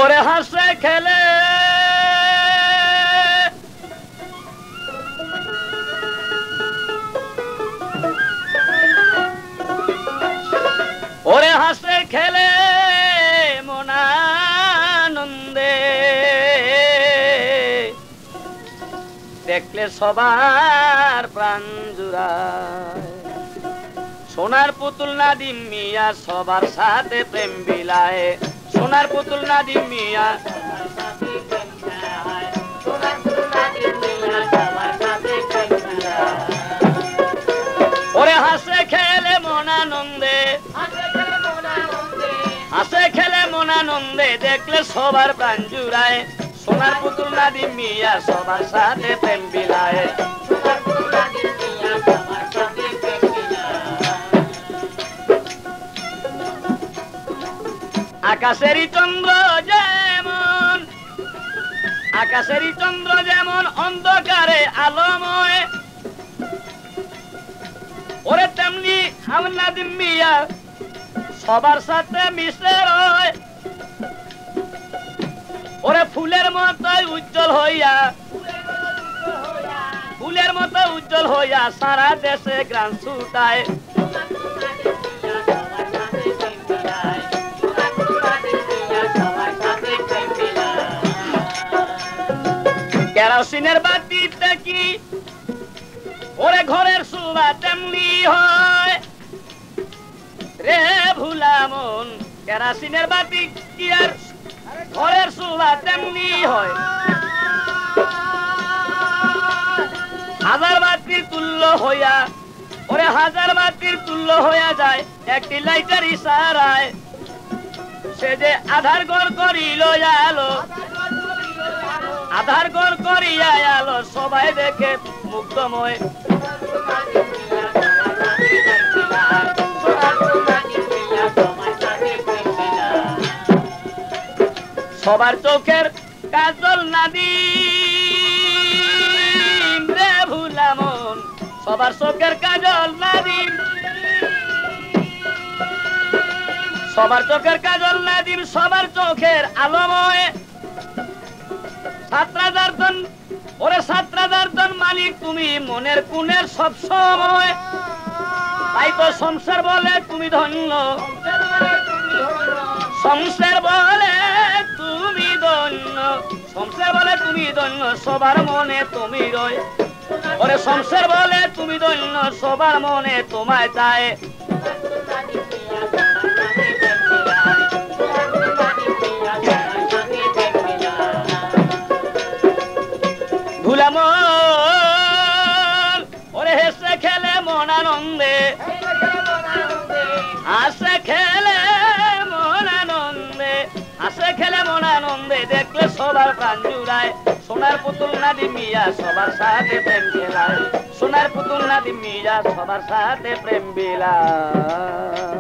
ওরে হাসে খেলে ওরে হাসে খেলে মনানন্দে দেখলে সবার প্রাণ জুড়ায়। সোনার পুতুল নাদিম মিয়া সবার সাথে প্রেম বিলায়। সোনার পুতুল নাদিম মিয়া ওরে হাসে খেলে মনানন্দে হাসে খেলে মনানন্দে দেখলে সবার প্রাণ জুড়ায়। সোনার পুতুল নাদিম মিয়া সবার সাথে প্রেম বিলায়। আকাশেরই চন্দ্র যেমন অন্ধকারে আলোময়, ওরে তেমনি আমার নাদিম মিয়া সবার সাথে মিশে রয়। ওরে ফুলের মতো উজ্জ্বল হইয়া সারা দেশে গ্রাম ছুটায়। কেরোসিনের বাতিতে কি ওরে ঘরের সুবা তেমনি হয় রে ভুলা মন। কেরোসিনের বাতি কি আর ঘরের সুবা তেমনি হয়। হাজার বাতির তুল্য হইয়া ওরে হাজার বাতির তুল্য হইয়া যায় একটি লাইটের ইশারায়। সে যে আধার ঘর করিল আলো, আধার ঘর করিয়া আলো সবাই দেখে মুগ্ধময়। সবার চোখের কাজল নাদিম রে ভুলা মন। সবার চোখের কাজল নাদিম, সবার চোখের কাজল নাদিম, সবার চোখের আলোময়। ওরে সাতরাজারজন মালিক তুমি মনের কুনের সব সময়। তাই তো সংসার বলে তুমি ধন্য, সংসার বলে তুমি ধন্য, সংসার বলে তুমি ধন্য সবার মনে তুমি রয়। ওরে সংসার বলে তুমি ধন্য সবার মনে তোমায় চায়। ওরে হেসে খেলে মনানন্দে হাসে খেলে মনানন্দে হাসে খেলে মনানন্দে দেখলে সবার প্রাণ জুড়ায়। সোনার পুতুল নাদিম মিয়া সবার সাথে প্রেম বিলায়। সোনার পুতুল নাদিম মিয়া সবার সাথে প্রেম বিলায়।